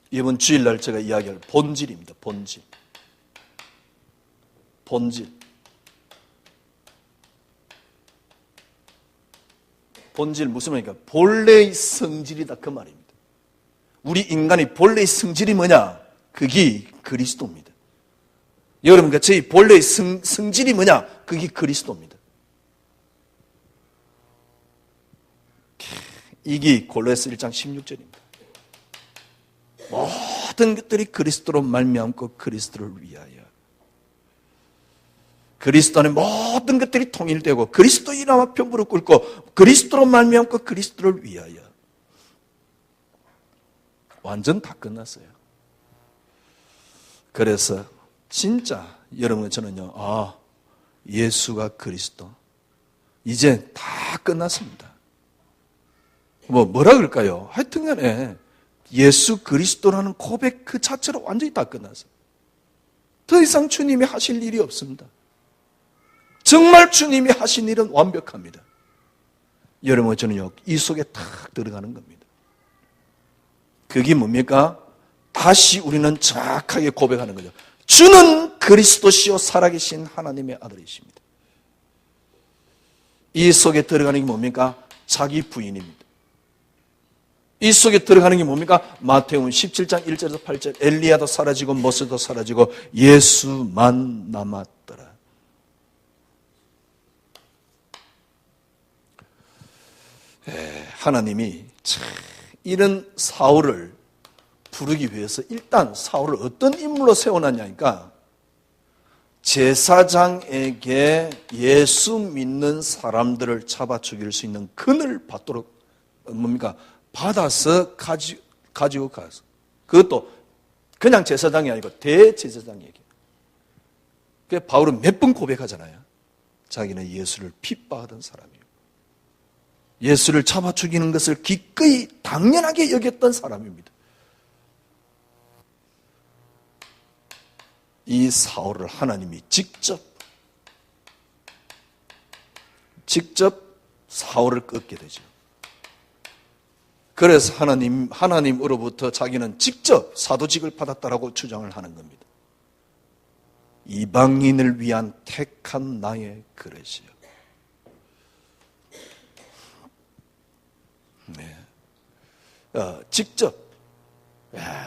이번 주일날 제가 이야기할 본질입니다. 본질. 본질 무슨 말입니까? 본래의 성질이다 그 말입니다. 우리 인간의 본래의 성질이 뭐냐? 그게 그리스도입니다. 여러분과 저희 본래의 성질이 뭐냐? 그게 그리스도입니다. 이게 골로새 1장 16절입니다. 모든 것들이 그리스도로 말미암고 그리스도를 위하여. 그리스도 안에 모든 것들이 통일되고 그리스도 이름 앞에 무릎 꿇고 그리스도로 말미암고 그리스도를 위하여. 완전 다 끝났어요. 그래서 진짜 여러분 저는요, 예수가 그리스도 이제 다 끝났습니다. 뭐라 그럴까요? 하여튼 간에 예수 그리스도라는 고백 그 자체로 완전히 다 끝났어요. 더 이상 주님이 하실 일이 없습니다. 정말 주님이 하신 일은 완벽합니다. 여러분 저는요, 이 속에 탁 들어가는 겁니다. 그게 뭡니까? 다시 우리는 정확하게 고백하는 거죠. 주는 그리스도시요 살아계신 하나님의 아들이십니다. 이 속에 들어가는 게 뭡니까? 자기 부인입니다. 이 속에 들어가는 게 뭡니까? 마태복음 17장 1절에서 8절 엘리야도 사라지고 모세도 사라지고 예수만 남았더라. 하나님이 이런 사울을 부르기 위해서 일단 사울을 어떤 인물로 세워놨냐니까 제사장에게 예수 믿는 사람들을 잡아 죽일 수 있는 근을 받도록 뭡니까? 받아서 가지고 가서 그것도 그냥 제사장이 아니고 대제사장에게. 그래서 바울은 몇 번 고백하잖아요. 자기는 예수를 핍박하던 사람이에요. 예수를 잡아 죽이는 것을 기꺼이 당연하게 여겼던 사람입니다. 이 사울을 하나님이 직접 사울을 꺾게 되죠. 그래서 하나님으로부터 자기는 직접 사도직을 받았다라고 주장을 하는 겁니다. 이방인을 위한 택한 나의 그릇이요. 네. 직접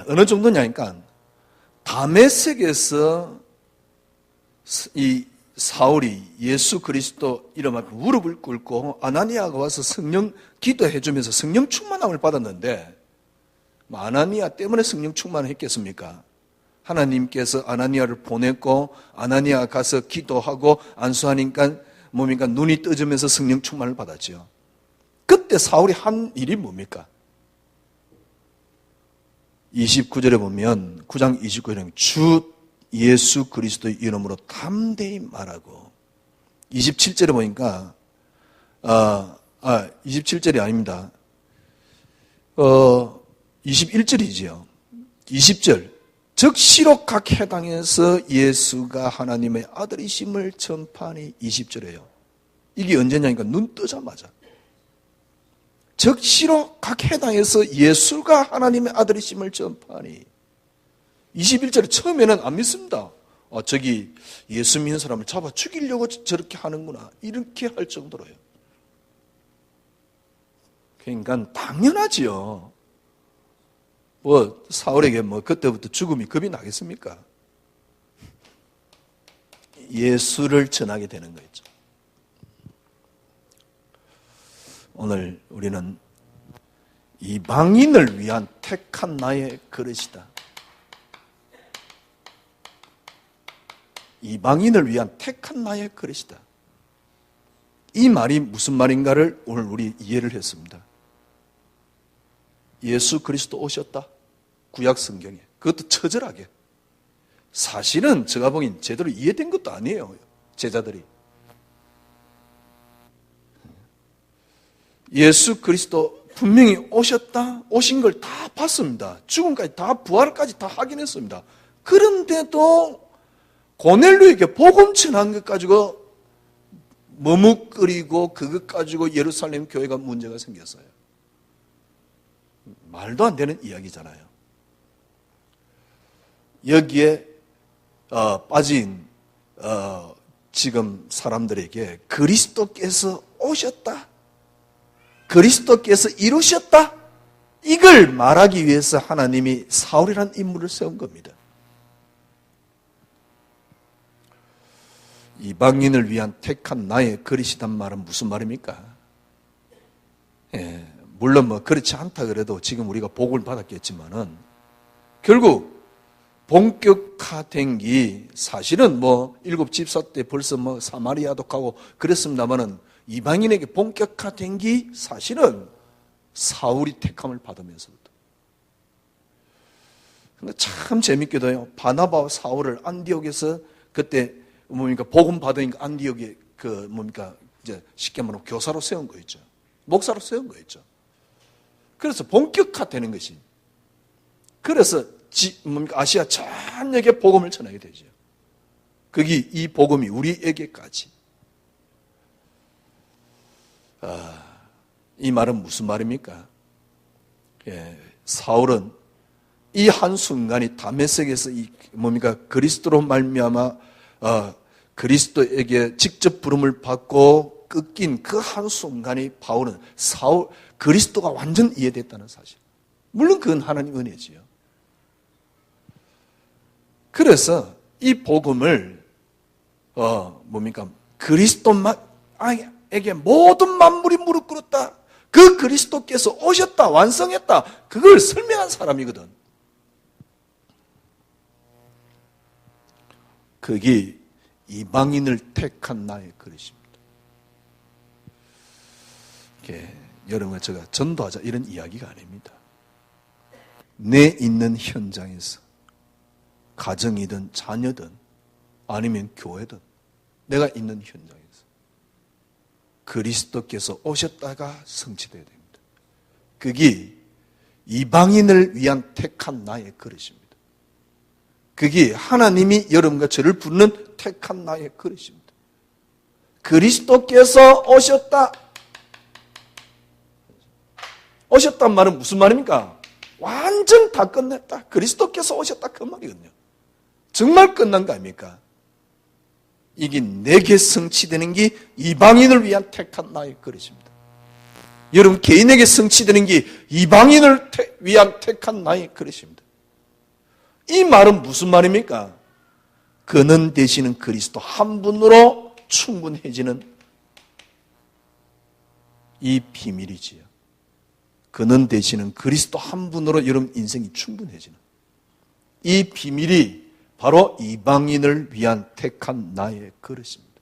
어느 정도냐니까 다메섹에서 이 사울이 예수 그리스도 이름 앞에 무릎을 꿇고 아나니아가 와서 성령 기도해 주면서 성령 충만함을 받았는데 아나니아 때문에 성령 충만을 했겠습니까? 하나님께서 아나니아를 보냈고 아나니아가 가서 기도하고 안수하니까 뭡니까? 눈이 떠지면서 성령 충만을 받았죠. 그때 사울이 한 일이 뭡니까? 29절에 보면 9장 29절에 주 예수 그리스도의 이름으로 담대히 말하고 27절에 보니까 27절이 아닙니다. 21절이지요. 20절 적시로 각 해당에서 예수가 하나님의 아들이심을 전파하니 20절이에요. 이게 언제냐니까 눈 뜨자마자 적시로 각 해당에서 예수가 하나님의 아들이심을 전파하니 21절에 처음에는 안 믿습니다. 저기 예수 믿는 사람을 잡아 죽이려고 저렇게 하는구나 이렇게 할 정도로요. 그러니까 당연하지요. 사울에게 그때부터 죽음이 겁이 나겠습니까? 예수를 전하게 되는 거죠. 오늘 우리는 이방인을 위한 택한 나의 그릇이다. 이방인을 위한 택한 나의 그릇이다. 이 말이 무슨 말인가를 오늘 우리 이해를 했습니다. 예수 그리스도 오셨다. 구약 성경에. 그것도 처절하게. 사실은 제가 보기엔 제대로 이해된 것도 아니에요. 제자들이. 예수 그리스도 분명히 오셨다. 오신 걸 다 봤습니다. 죽음까지 다 부활까지 다 확인했습니다. 그런데도 고넬료에게 복음 전한 것 가지고 머뭇거리고 그것 가지고 예루살렘 교회가 문제가 생겼어요. 말도 안 되는 이야기잖아요. 여기에 빠진 지금 사람들에게 그리스도께서 오셨다. 그리스도께서 이루셨다. 이걸 말하기 위해서 하나님이 사울이라는 인물을 세운 겁니다. 이방인을 위한 택한 나의 그릇이란 말은 무슨 말입니까? 물론 그렇지 않다 그래도 지금 우리가 복을 받았겠지만은 결국 본격화된 게 사실은 일곱 집사 때 벌써 사마리아도 가고 그랬습니다만은 이방인에게 본격화된 게 사실은 사울이 택함을 받으면서부터. 근데 참 재밌게도요. 바나바와 사울을 안디옥에서 그때 복음 받으니까 안디옥에 이제 쉽게 말하면 교사로 세운 거 있죠. 목사로 세운 거 있죠. 그래서 본격화되는 것이. 그래서 아시아 전역에 복음을 전하게 되죠. 그게 이 복음이 우리에게까지. 이 말은 무슨 말입니까? 사울은 이 한순간이 다메섹에서 그리스도로 말미암아 그리스도에게 직접 부름을 받고 꺾인 그 한순간이 바울은 그리스도가 완전 이해됐다는 사실. 물론 그건 하나님 은혜지요. 그래서 이 복음을 그리스도에게 모든 만물이 무릎 꿇었다. 그 그리스도께서 오셨다, 완성했다. 그걸 설명한 사람이거든. 그게 이방인을 택한 나의 그릇입니다. 여러분, 제가 전도하자 이런 이야기가 아닙니다. 내 있는 현장에서 가정이든 자녀든 아니면 교회든 내가 있는 현장에서 그리스도께서 오셨다가 성취되어야 됩니다. 그게 이방인을 위한 택한 나의 그릇입니다. 그게 하나님이 여러분과 저를 부르는 택한 나의 그릇입니다. 그리스도께서 오셨다. 오셨단 말은 무슨 말입니까? 완전 다 끝냈다. 그리스도께서 오셨다 그 말이거든요. 정말 끝난 거 아닙니까? 이게 내게 성취되는 게 이방인을 위한 택한 나의 그릇입니다. 여러분 개인에게 성취되는 게 이방인을 위한 택한 나의 그릇입니다. 이 말은 무슨 말입니까? 그는 되시는 그리스도 한 분으로 충분해지는 이 비밀이지요. 그는 되시는 그리스도 한 분으로 여러분 인생이 충분해지는 이 비밀이 바로 이방인을 위한 택한 나의 그릇입니다.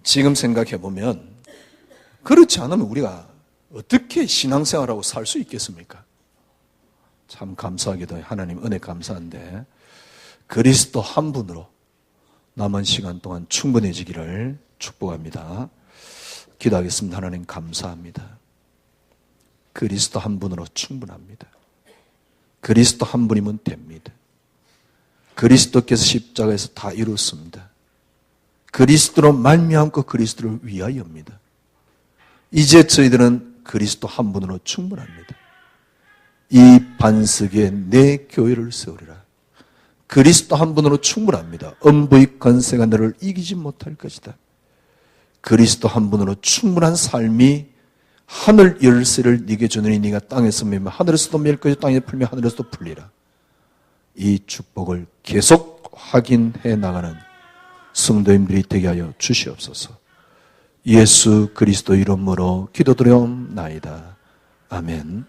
지금 생각해 보면 그렇지 않으면 우리가 어떻게 신앙생활하고 살 수 있겠습니까? 참 감사하게도 하나님 은혜 감사한데 그리스도 한 분으로 남은 시간 동안 충분해지기를 축복합니다. 기도하겠습니다. 하나님 감사합니다. 그리스도 한 분으로 충분합니다. 그리스도 한 분이면 됩니다. 그리스도께서 십자가에서 다 이뤘습니다. 그리스도로 말미암고 그리스도를 위하여입니다. 이제 저희들은 그리스도 한 분으로 충분합니다. 이 반석에 내 교회를 세우리라. 그리스도 한 분으로 충분합니다. 음부의 권세가 너를 이기지 못할 것이다. 그리스도 한 분으로 충분한 삶이 하늘 열쇠를 네게 주느니 네가 땅에서 매면 하늘에서도 매일 것이요 땅에 풀면 하늘에서도 풀리라. 이 축복을 계속 확인해 나가는 성도님들이 되게 하여 주시옵소서. 예수 그리스도 이름으로 기도드려옵나이다. 아멘.